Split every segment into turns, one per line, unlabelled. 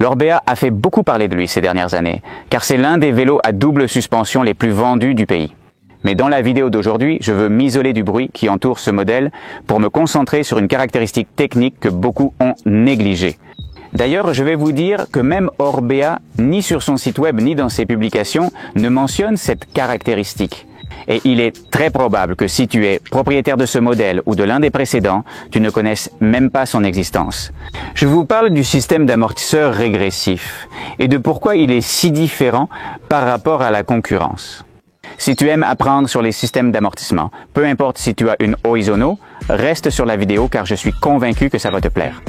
L'Orbea a fait beaucoup parler de lui ces dernières années, car c'est l'un des vélos à double suspension les plus vendus du pays. Mais dans la vidéo d'aujourd'hui, je veux m'isoler du bruit qui entoure ce modèle pour me concentrer sur une caractéristique technique que beaucoup ont négligée. D'ailleurs, je vais vous dire que même Orbea, ni sur son site web ni dans ses publications, ne mentionne cette caractéristique. Et il est très probable que si tu es propriétaire de ce modèle ou de l'un des précédents, tu ne connaisses même pas son existence. Je vous parle du système d'amortisseur régressif et de pourquoi il est si différent par rapport à la concurrence. Si tu aimes apprendre sur les systèmes d'amortissement, peu importe si tu as une Oizono, reste sur la vidéo car je suis convaincu que ça va te plaire.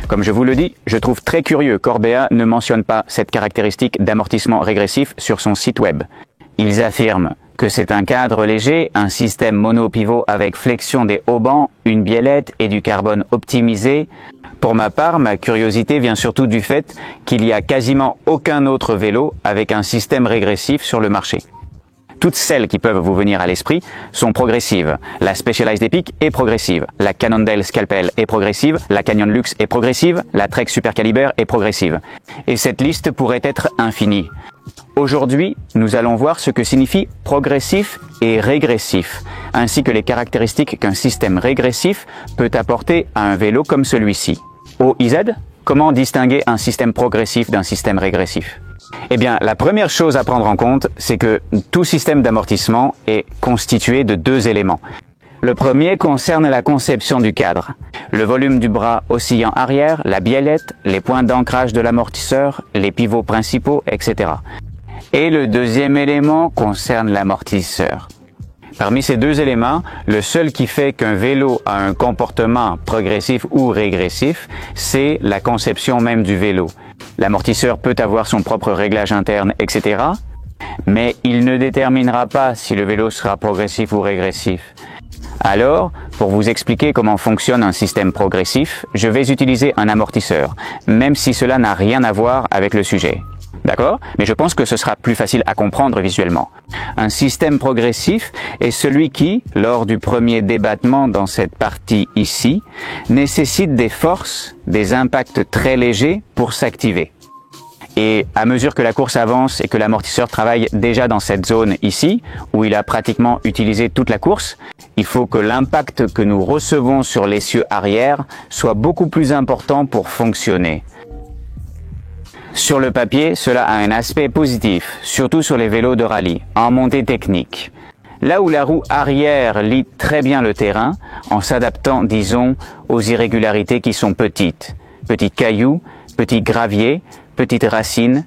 Comme je vous le dis, je trouve très curieux qu'Orbea ne mentionne pas cette caractéristique d'amortissement régressif sur son site web. Ils affirment que c'est un cadre léger, un système monopivot avec flexion des haubans, une biellette et du carbone optimisé. Pour ma part, ma curiosité vient surtout du fait qu'il n'y a quasiment aucun autre vélo avec un système régressif sur le marché. Toutes celles qui peuvent vous venir à l'esprit sont progressives. La Specialized Epic est progressive, la Cannondale Scalpel est progressive, la Canyon Lux est progressive, la Trek Super Caliber est progressive. Et cette liste pourrait être infinie. Aujourd'hui, nous allons voir ce que signifie progressif et régressif, ainsi que les caractéristiques qu'un système régressif peut apporter à un vélo comme celui-ci. OIZ, comment distinguer un système progressif d'un système régressif ? Eh bien, la première chose à prendre en compte, c'est que tout système d'amortissement est constitué de deux éléments. Le premier concerne la conception du cadre, le volume du bras oscillant arrière, la biellette, les points d'ancrage de l'amortisseur, les pivots principaux, etc. Et le deuxième élément concerne l'amortisseur. Parmi ces deux éléments, le seul qui fait qu'un vélo a un comportement progressif ou régressif, c'est la conception même du vélo. L'amortisseur peut avoir son propre réglage interne, etc. Mais il ne déterminera pas si le vélo sera progressif ou régressif. Alors, pour vous expliquer comment fonctionne un système progressif, je vais utiliser un amortisseur, même si cela n'a rien à voir avec le sujet. D'accord ? Mais je pense que ce sera plus facile à comprendre visuellement. Un système progressif est celui qui, lors du premier débattement dans cette partie ici, nécessite des forces, des impacts très légers pour s'activer. Et à mesure que la course avance et que l'amortisseur travaille déjà dans cette zone ici, où il a pratiquement utilisé toute la course, il faut que l'impact que nous recevons sur l'essieu arrière soit beaucoup plus important pour fonctionner. Sur le papier, cela a un aspect positif, surtout sur les vélos de rallye, en montée technique. Là où la roue arrière lie très bien le terrain, en s'adaptant, disons, aux irrégularités qui sont petites. Petits cailloux, petits graviers, petites racines.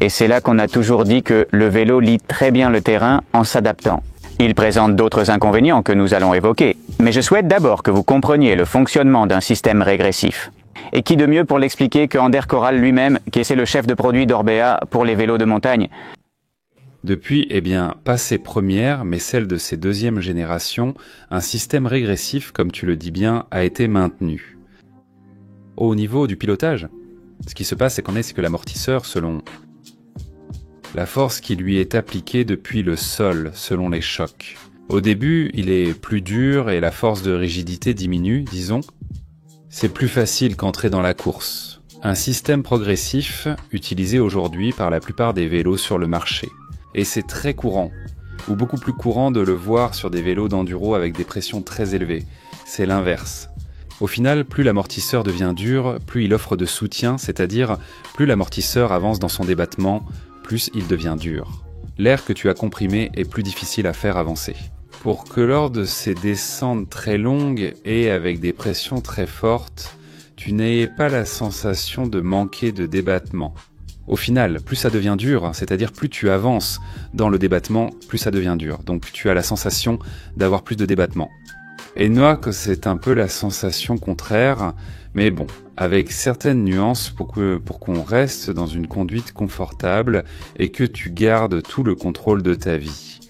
Et c'est là qu'on a toujours dit que le vélo lie très bien le terrain en s'adaptant. Il présente d'autres inconvénients que nous allons évoquer. Mais je souhaite d'abord que vous compreniez le fonctionnement d'un système régressif. Et qui de mieux pour l'expliquer que Ander Corral lui-même, qui est le chef de produit d'Orbea pour les vélos de montagne.
Depuis, pas ses premières, mais celles de ses deuxième générations, un système régressif, comme tu le dis bien, a été maintenu. Au niveau du pilotage, ce qui se passe, c'est que l'amortisseur, selon la force qui lui est appliquée depuis le sol, selon les chocs. Au début, il est plus dur et la force de rigidité diminue, disons. C'est plus facile qu'entrer dans la course. Un système progressif utilisé aujourd'hui par la plupart des vélos sur le marché. Et c'est très courant, ou beaucoup plus courant de le voir sur des vélos d'enduro avec des pressions très élevées. C'est l'inverse. Au final, plus l'amortisseur devient dur, plus il offre de soutien, c'est-à-dire plus l'amortisseur avance dans son débattement, plus il devient dur. L'air que tu as comprimé est plus difficile à faire avancer. Pour que lors de ces descentes très longues et avec des pressions très fortes, tu n'aies pas la sensation de manquer de débattement. Au final, plus ça devient dur, c'est-à-dire plus tu avances dans le débattement, plus ça devient dur. Donc tu as la sensation d'avoir plus de débattement. Et nois que c'est un peu la sensation contraire, mais bon, avec certaines nuances pour qu'on reste dans une conduite confortable et que tu gardes tout le contrôle de ta vie.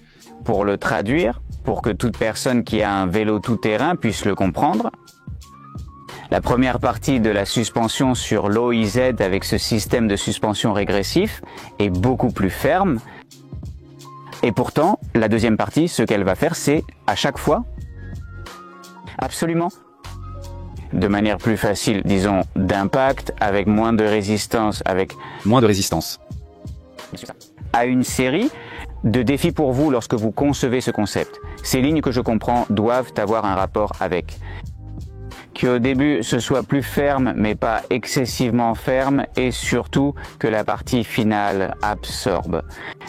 Pour le traduire, pour que toute personne qui a un vélo tout-terrain puisse le comprendre, la première partie de la suspension sur l'OIZ avec ce système de suspension régressif est beaucoup plus ferme Et pourtant, la deuxième partie, ce qu'elle va faire, c'est à chaque fois, absolument, de manière plus facile, disons, d'impact, avec moins de résistance, à une série de défis pour vous lorsque vous concevez ce concept. Ces lignes que je comprends doivent avoir un rapport avec. Qu'au début ce soit plus ferme mais pas excessivement ferme et surtout que la partie finale absorbe,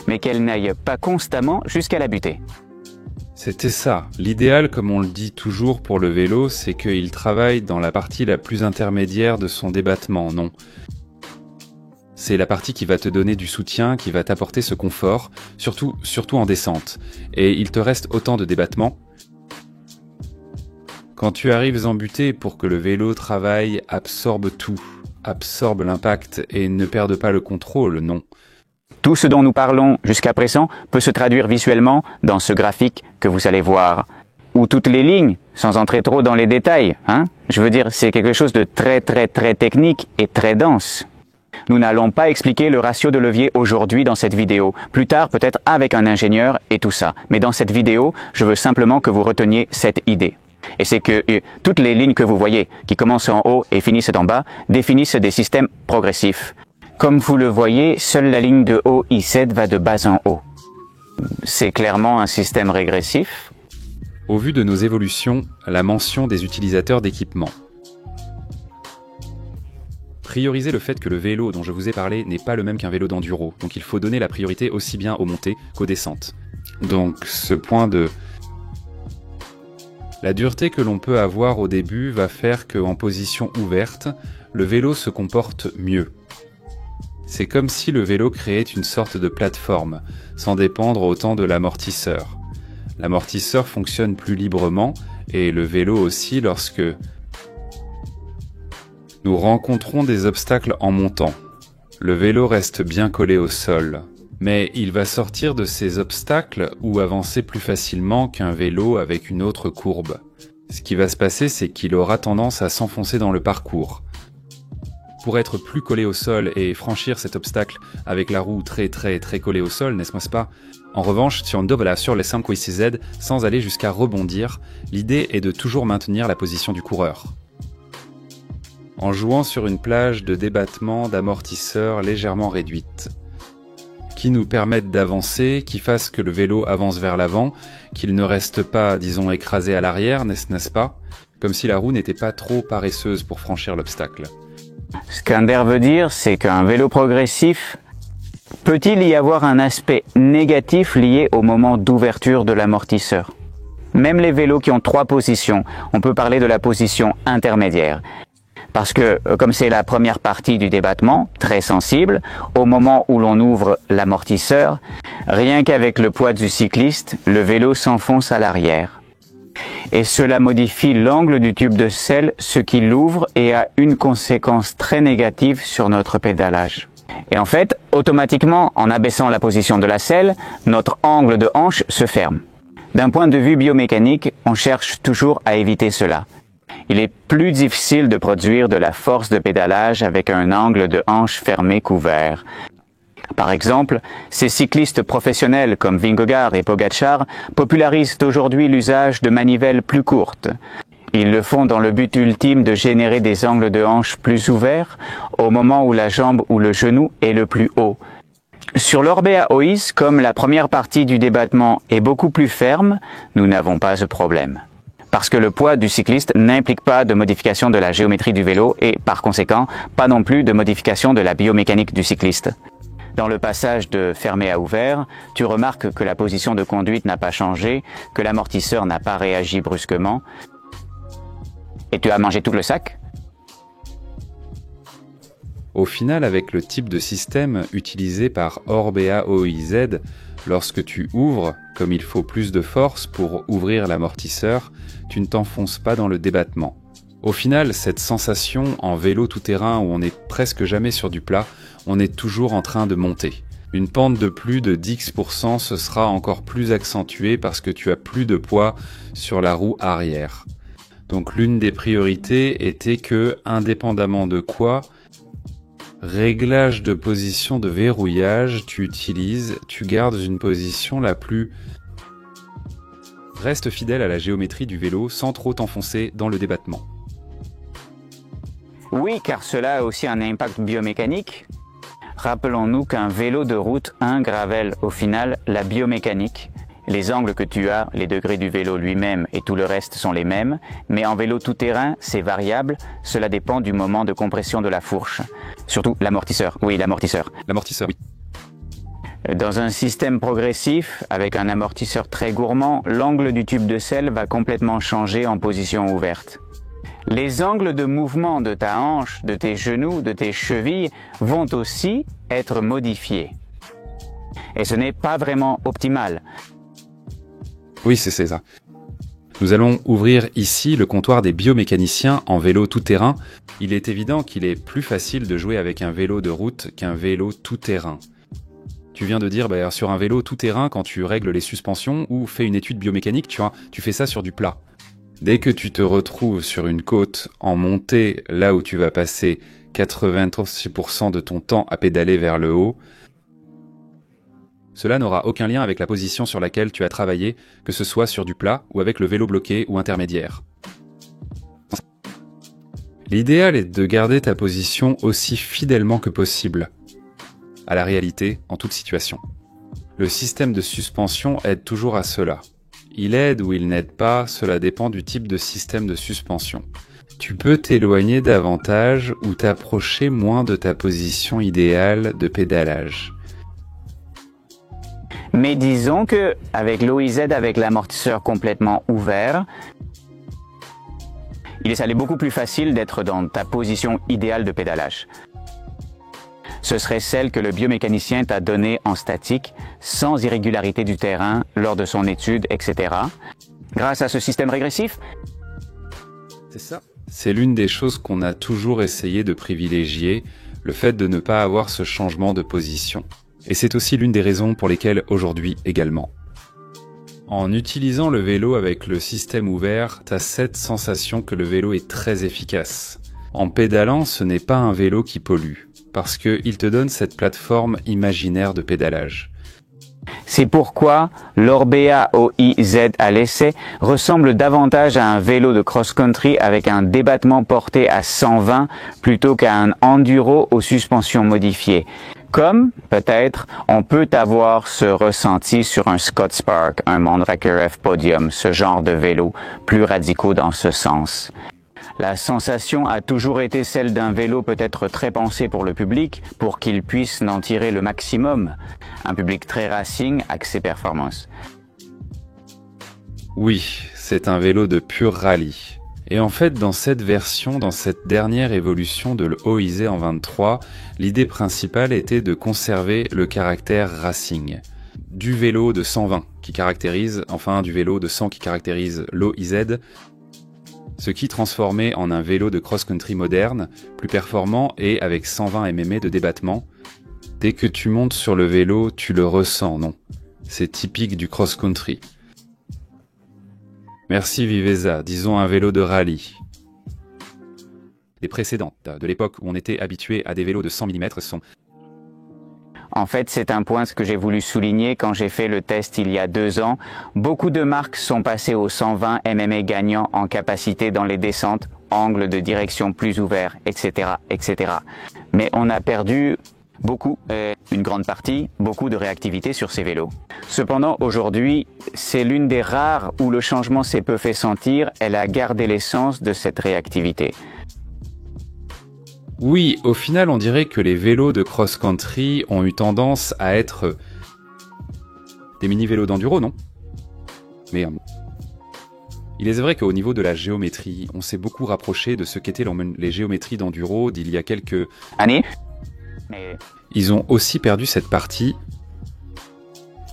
mais qu'elle n'aille pas constamment jusqu'à la butée.
C'était ça. L'idéal, comme on le dit toujours pour le vélo, c'est qu'il travaille dans la partie la plus intermédiaire de son débattement, non. C'est la partie qui va te donner du soutien, qui va t'apporter ce confort, surtout en descente. Et il te reste autant de débattement. Quand tu arrives en butée, pour que le vélo travaille, absorbe tout, absorbe l'impact et ne perde pas le contrôle, non.
Tout ce dont nous parlons jusqu'à présent peut se traduire visuellement dans ce graphique que vous allez voir. Ou toutes les lignes, sans entrer trop dans les détails, hein. Je veux dire, c'est quelque chose de très technique et très dense. Nous n'allons pas expliquer le ratio de levier aujourd'hui dans cette vidéo. Plus tard, peut-être avec un ingénieur et tout ça. Mais dans cette vidéo, je veux simplement que vous reteniez cette idée. Et c'est que toutes les lignes que vous voyez, qui commencent en haut et finissent en bas, définissent des systèmes progressifs. Comme vous le voyez, seule la ligne de haut I7 va de bas en haut. C'est clairement un système régressif.
Au vu de nos évolutions, la mention des utilisateurs d'équipement. Prioriser le fait que le vélo dont je vous ai parlé n'est pas le même qu'un vélo d'enduro, donc il faut donner la priorité aussi bien aux montées qu'aux descentes. Donc ce point de... La dureté que l'on peut avoir au début va faire qu'en position ouverte, le vélo se comporte mieux. C'est comme si le vélo créait une sorte de plateforme, sans dépendre autant de l'amortisseur. L'amortisseur fonctionne plus librement, et le vélo aussi lorsque nous rencontrons des obstacles en montant. Le vélo reste bien collé au sol, mais il va sortir de ces obstacles ou avancer plus facilement qu'un vélo avec une autre courbe. Ce qui va se passer, c'est qu'il aura tendance à s'enfoncer dans le parcours. Pour être plus collé au sol et franchir cet obstacle avec la roue très collée au sol, n'est-ce pas? En revanche, si on dobla sur les 5 Z sans aller jusqu'à rebondir, l'idée est de toujours maintenir la position du coureur. En jouant sur une plage de débattement d'amortisseurs légèrement réduite, qui nous permettent d'avancer, qui fassent que le vélo avance vers l'avant, qu'il ne reste pas, disons, écrasé à l'arrière, n'est-ce pas? Comme si la roue n'était pas trop paresseuse pour franchir l'obstacle.
Ce qu'Ander veut dire, c'est qu'un vélo progressif, peut-il y avoir un aspect négatif lié au moment d'ouverture de l'amortisseur? Même les vélos qui ont 3 positions, on peut parler de la position intermédiaire. Parce que, comme c'est la première partie du débattement, très sensible, au moment où l'on ouvre l'amortisseur, rien qu'avec le poids du cycliste, le vélo s'enfonce à l'arrière. Et cela modifie l'angle du tube de selle, ce qui l'ouvre et a une conséquence très négative sur notre pédalage. Et en fait, automatiquement, en abaissant la position de la selle, notre angle de hanche se ferme. D'un point de vue biomécanique, on cherche toujours à éviter cela. Il est plus difficile de produire de la force de pédalage avec un angle de hanche fermé couvert. Par exemple, ces cyclistes professionnels comme Vingegaard et Pogačar popularisent aujourd'hui l'usage de manivelles plus courtes. Ils le font dans le but ultime de générer des angles de hanche plus ouverts au moment où la jambe ou le genou est le plus haut. Sur l'Orbea Oise, comme la première partie du débattement est beaucoup plus ferme, nous n'avons pas ce problème. Parce que le poids du cycliste n'implique pas de modification de la géométrie du vélo et, par conséquent, pas non plus de modification de la biomécanique du cycliste. Dans le passage de fermé à ouvert, tu remarques que la position de conduite n'a pas changé, que l'amortisseur n'a pas réagi brusquement. Et tu as mangé tout le sac?
Au final, avec le type de système utilisé par Orbea OIZ, lorsque tu ouvres, comme il faut plus de force pour ouvrir l'amortisseur, tu ne t'enfonces pas dans le débattement. Au final, cette sensation en vélo tout-terrain où on n'est presque jamais sur du plat, on est toujours en train de monter. Une pente de plus de 10%, ce sera encore plus accentué parce que tu as plus de poids sur la roue arrière. Donc l'une des priorités était que, indépendamment de quoi, Réglage de position de verrouillage, tu gardes une position la plus... Reste fidèle à la géométrie du vélo sans trop t'enfoncer dans le débattement.
Oui, car cela a aussi un impact biomécanique. Rappelons-nous qu'un vélo de route, un gravel, au final, la biomécanique, les angles que tu as, les degrés du vélo lui-même et tout le reste sont les mêmes, mais en vélo tout-terrain, c'est variable, cela dépend du moment de compression de la fourche. Surtout l'amortisseur, oui, l'amortisseur.
L'amortisseur, oui.
Dans un système progressif, avec un amortisseur très gourmand, l'angle du tube de selle va complètement changer en position ouverte. Les angles de mouvement de ta hanche, de tes genoux, de tes chevilles vont aussi être modifiés. Et ce n'est pas vraiment optimal.
Oui, c'est ça. Nous allons ouvrir ici le comptoir des biomécaniciens en vélo tout-terrain. Il est évident qu'il est plus facile de jouer avec un vélo de route qu'un vélo tout-terrain. Tu viens de dire, sur un vélo tout-terrain, quand tu règles les suspensions ou fais une étude biomécanique, tu fais ça sur du plat. Dès que tu te retrouves sur une côte en montée, là où tu vas passer 86% de ton temps à pédaler vers le haut, cela n'aura aucun lien avec la position sur laquelle tu as travaillé, que ce soit sur du plat ou avec le vélo bloqué ou intermédiaire. L'idéal est de garder ta position aussi fidèlement que possible à la réalité en toute situation. Le système de suspension aide toujours à cela. Il aide ou il n'aide pas, cela dépend du type de système de suspension. Tu peux t'éloigner davantage ou t'approcher moins de ta position idéale de pédalage.
Mais disons que avec l'OIZ, avec l'amortisseur complètement ouvert, il est beaucoup plus facile d'être dans ta position idéale de pédalage. Ce serait celle que le biomécanicien t'a donnée en statique, sans irrégularité du terrain, lors de son étude, etc. Grâce à ce système régressif.
C'est ça. C'est l'une des choses qu'on a toujours essayé de privilégier, le fait de ne pas avoir ce changement de position. Et c'est aussi l'une des raisons pour lesquelles aujourd'hui également. En utilisant le vélo avec le système ouvert, t'as cette sensation que le vélo est très efficace. En pédalant, ce n'est pas un vélo qui pollue, parce qu'il te donne cette plateforme imaginaire de pédalage.
C'est pourquoi l'Orbea OIZ à l'essai ressemble davantage à un vélo de cross-country avec un débattement porté à 120 plutôt qu'à un enduro aux suspensions modifiées. Comme, peut-être, on peut avoir ce ressenti sur un Scott Spark, un Mondraker F Podium, ce genre de vélo, plus radicaux dans ce sens. La sensation a toujours été celle d'un vélo peut-être très pensé pour le public, pour qu'il puisse en tirer le maximum. Un public très racing, axé performance.
Oui, c'est un vélo de pur rallye. Et en fait, dans cette version, dans cette dernière évolution de l'OIZ en 23, l'idée principale était de conserver le caractère racing. Du vélo de 120 qui caractérise, enfin du vélo de 100 qui caractérise l'OIZ, ce qui transformait en un vélo de cross-country moderne, plus performant et avec 120 mm de débattement. Dès que tu montes sur le vélo, tu le ressens, non? C'est typique du cross-country. Merci Viveza, disons un vélo de rallye. Les précédentes, de l'époque où on était habitué à des vélos de 100 mm sont...
En fait, c'est un point que j'ai voulu souligner quand j'ai fait le test il y a 2 ans. Beaucoup de marques sont passées aux 120 mm gagnants en capacité dans les descentes, angle de direction plus ouvert, etc., etc. Mais on a perdu une grande partie, beaucoup de réactivité sur ces vélos. Cependant, aujourd'hui, c'est l'une des rares où le changement s'est peu fait sentir. Elle a gardé l'essence de cette réactivité.
Oui, au final, on dirait que les vélos de cross-country ont eu tendance à être des mini-vélos d'enduro, non? Mais il est vrai qu'au niveau de la géométrie, on s'est beaucoup rapproché de ce qu'étaient les géométries d'enduro d'il y a quelques
années.
Ils ont aussi perdu cette partie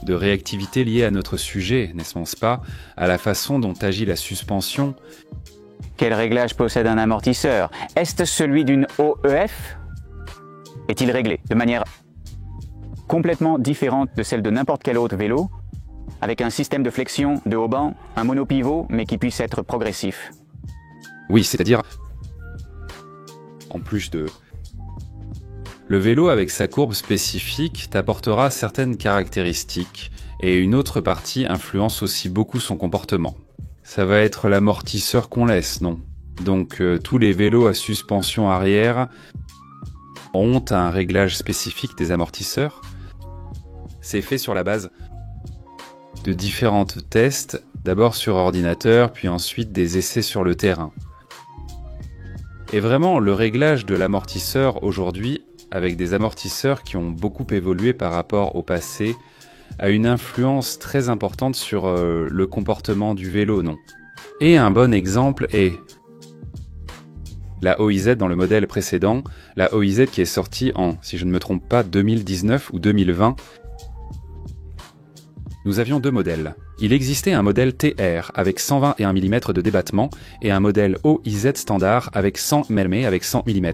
de réactivité liée à notre sujet, n'est-ce pas? À la façon dont agit la suspension.
Quel réglage possède un amortisseur? Est-ce celui d'une OEF? Est-il réglé de manière complètement différente de celle de n'importe quel autre vélo, avec un système de flexion de haut banc, un monopivot, mais qui puisse être progressif?
Oui, c'est-à-dire, en plus de Le vélo avec sa courbe spécifique t'apportera certaines caractéristiques et une autre partie influence aussi beaucoup son comportement. Ça va être l'amortisseur qu'on laisse, non? Donc tous les vélos à suspension arrière ont un réglage spécifique des amortisseurs. C'est fait sur la base de différents tests, d'abord sur ordinateur, puis ensuite des essais sur le terrain. Et vraiment, le réglage de l'amortisseur aujourd'hui, avec des amortisseurs qui ont beaucoup évolué par rapport au passé, a une influence très importante sur le comportement du vélo, non? Et un bon exemple est la OIZ dans le modèle précédent, la OIZ qui est sortie en, si je ne me trompe pas, 2019 ou 2020. Nous avions deux modèles. Il existait un modèle TR avec 121 mm de débattement et un modèle OIZ standard avec 100 mm avec 100 mm.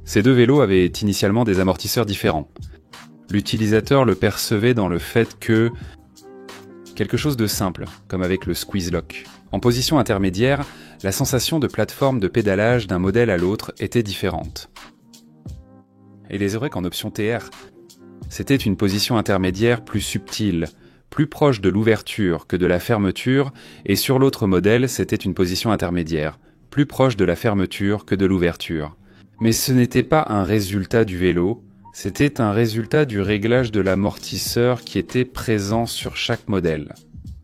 Ces deux vélos avaient initialement des amortisseurs différents. L'utilisateur le percevait dans le fait que quelque chose de simple, comme avec le squeeze lock. En position intermédiaire, la sensation de plateforme de pédalage d'un modèle à l'autre était différente. Et il est vrai qu'en option TR, c'était une position intermédiaire plus subtile, plus proche de l'ouverture que de la fermeture, et sur l'autre modèle, c'était une position intermédiaire, plus proche de la fermeture que de l'ouverture. Mais ce n'était pas un résultat du vélo, c'était un résultat du réglage de l'amortisseur qui était présent sur chaque modèle.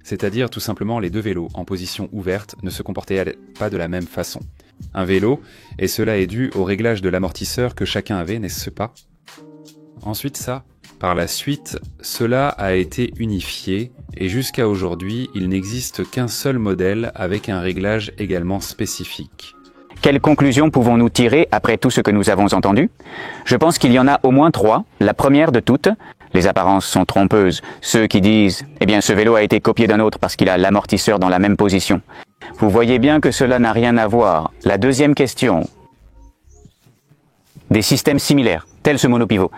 C'est-à-dire tout simplement les deux vélos en position ouverte ne se comportaient pas de la même façon. Un vélo, et cela est dû au réglage de l'amortisseur que chacun avait, n'est-ce pas? Ensuite par la suite, cela a été unifié, et jusqu'à aujourd'hui, il n'existe qu'un seul modèle avec un réglage également spécifique.
Quelles conclusions pouvons-nous tirer après tout ce que nous avons entendu? Je pense qu'il y en a au moins trois. La première de toutes, les apparences sont trompeuses. Ceux qui disent « Eh bien, ce vélo a été copié d'un autre parce qu'il a l'amortisseur dans la même position ». Vous voyez bien que cela n'a rien à voir. La deuxième question, des systèmes similaires, tels ce monopivot,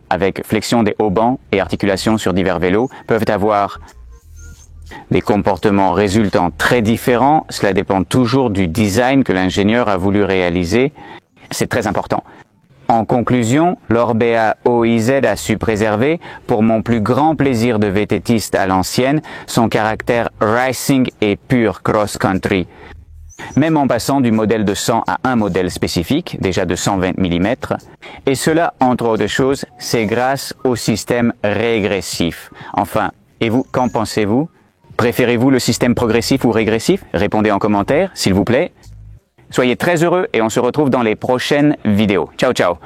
avec flexion des haubans et articulation sur divers vélos, peuvent avoir des comportements résultants très différents. Cela dépend toujours du design que l'ingénieur a voulu réaliser. C'est très important. En conclusion, l'Orbea OIZ a su préserver, pour mon plus grand plaisir de VTTiste à l'ancienne, son caractère racing et pur cross-country. Même en passant du modèle de 100 à un modèle spécifique, déjà de 120 mm, et cela, entre autres choses, c'est grâce au système régressif. Enfin, et vous, qu'en pensez-vous? Préférez-vous le système progressif ou régressif? Répondez en commentaire, s'il vous plaît. Soyez très heureux et on se retrouve dans les prochaines vidéos. Ciao, ciao!